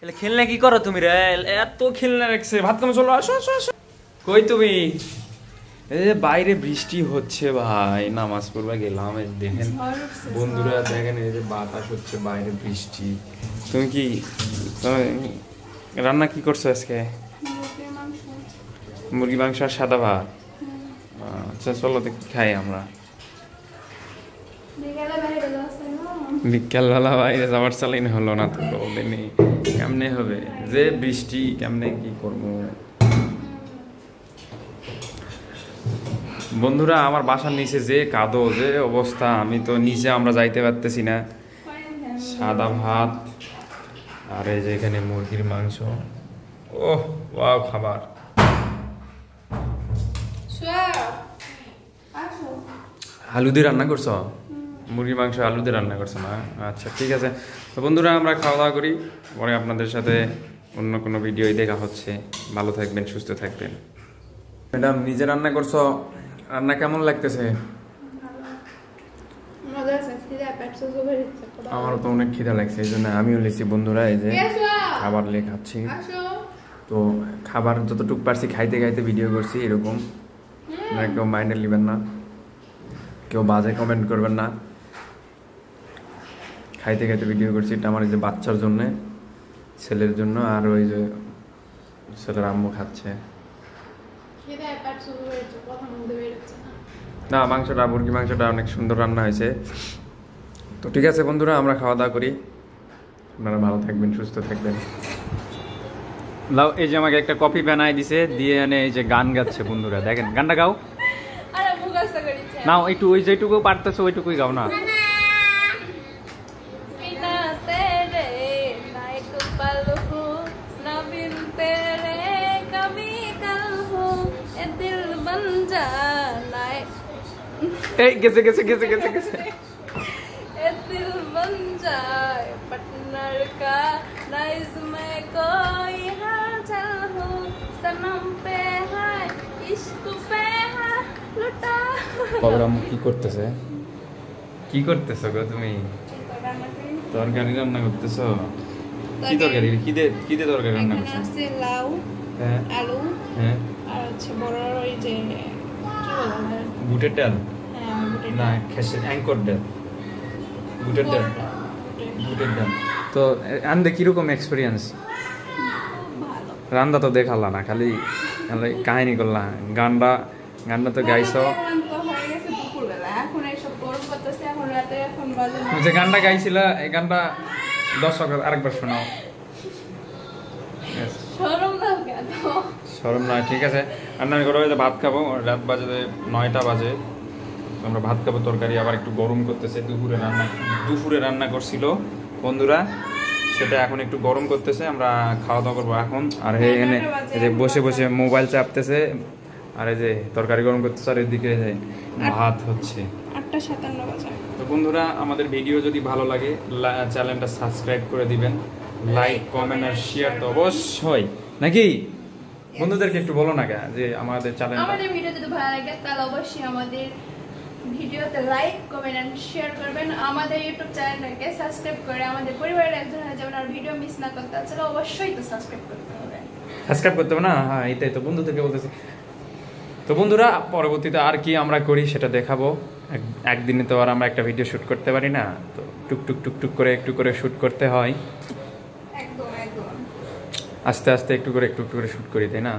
এলে খেলনা কি করো তুমি রে? এত খেলনা রাখছে, ভাত খামে চলো, আসো আসো আসো। কই তুমি? এই যে বাইরে বৃষ্টি হচ্ছে ভাই, নামাজ পড়বা গেলাম, দেখেন বন্ধুরা, দেখেন এই যে বাতাস হচ্ছে, বাইরে বৃষ্টি। তুমি কি রান্না কি করছো আজকে? মুরগি মাংস আর সাদা ভাত। আচ্ছা চলো দেখি খাই আমরা। বিকেলবেলা বাইরে যাওয়ার চালাই হলো না তো, নেই কেমনে হবে, যে বৃষ্টি কেমনে কি করবো। বন্ধুরা আমার বাসার নিচে যে কাদো, যে অবস্থা, আমি তো নিচে আমরা যাইতে পারতেছি না। সাদা ভাত আর এই যে এখানে মুরগির মাংস। ওহ ওয়াও, খাবার। আলু দিয়ে রান্না করছো? মুরগির মাংস আলু দিয়ে রান্না করছো না? আচ্ছা ঠিক আছে। তো বন্ধুরা আমরা খাওয়া দাওয়া করি, পরে আপনাদের সাথে অন্য কোনো ভিডিওই দেখা হচ্ছে। ভালো থাকবেন, সুস্থ থাকবেন। ম্যাডাম নিজে রান্না করছো, রান্না কেমন লাগতেছে? আমারও তো অনেক খিদা লাগছে, এই জন্য আমিও লিখছি বন্ধুরা, এই যে খাবার লিয়ে খাচ্ছি। তো খাবার যতটুকু পারছি খাইতে খাইতে ভিডিও করছি, এরকম কেউ মাইন্ডে নেবেন না, কেউ বাজে কমেন্ট করবেন না। খাইতে খাইতে ভিডিও করছি, এটা আমার এই যে বাচ্চার জন্যে, ছেলের জন্য, আর ওই যে ছেলের আম্মু খাচ্ছে। না মাংসটা, মুরগি মাংসটা অনেক সুন্দর রান্না হয়েছে। তো ঠিক আছে বন্ধুরা, আমরা খাওয়া দাওয়া করি। আপনারা ভালো থাকবেন, সুস্থ থাকবেন। লাও, এই যে আমাকে একটা কপি বানাই দিছে, দিয়ে এনে এই যে গান গাচ্ছে বন্ধুরা, দেখেন গানটা গাও। নাও একটু, ওই যেটুকু পারতেছো ওইটুকুই গাও না। এই গেছে গেছে গেছে গেছে গেছে। কি করতেছে, কি করতেছো গো তুমি? তরকারি রান্না করতেছো? কি তরকারি, কি দিয়ে তরকারি রান্না করছো? লাউ, আলু, হ্যাঁ, আর হচ্ছে বড় ওই যে বুটের ডাল, না খেসের অ্যাঙ্কর ডাল, বুটের ডাল, বুটের ডাল। তো আনতে কিরকম এক্সপিরিয়েন্স? রান্না তো দেখালা না, খালি কাহিনী করলা। গানটা তো গাইছো, যে গানটা গাইছিলা, এই গানটা দর্শক আরেকবার শোনাও। শরম নয়, ঠিক আছে। রান্না করো, ভাত খাবো, রাত বাজে 9টা বাজে, আমরা ভাত খাবো। তরকারি আবার একটু গরম করতেছে, দুপুরে রান্না করছিল বন্ধুরা, সেটা এখন একটু গরম করতেছে, আমরা খাওয়া দাওয়া করবো এখন। আর এখানে এই যে বসে বসে মোবাইল চাপতেছে, আর এই যে তরকারি গরম করতেছে, আর এদিকে ভাত হচ্ছে। 8:57 বাজে। তো বন্ধুরা আমাদের ভিডিও যদি ভালো লাগে চ্যানেলটা সাবস্ক্রাইব করে দিবেন, লাইক কমেন্ট আর শেয়ার তো অবশ্যই, নাকি বন্ধুদেরকে একটু বলো না যে আমাদের ভিডিও যদি ভালো লাগে তাহলে অবশ্যই আমাদের ভিডিওতে লাইক কমেন্ট এন্ড শেয়ার করবেন। আমাদের ইউটিউব চ্যানেলটাকে সাবস্ক্রাইব করে আমাদের পরিবারের একজন হয়ে যাবেন, আর ভিডিও মিস না করতে চাইলে অবশ্যই তো সাবস্ক্রাইব করতে হবে। সাবস্ক্রাইব করতে হবে না? হ্যাঁ এটাই তো বন্ধুদেরকে বলতেছি। তো বন্ধুরা পরবর্তীতে আর কি আমরা করি সেটা দেখাবো। একদিনে তো আর আমরা একটা ভিডিও শুট করতে পারি না, তো টুকটুক টুকটুক করে একটু করে শুট করতে হয়, আস্তে আস্তে একটু করে শুট করি, তাই না?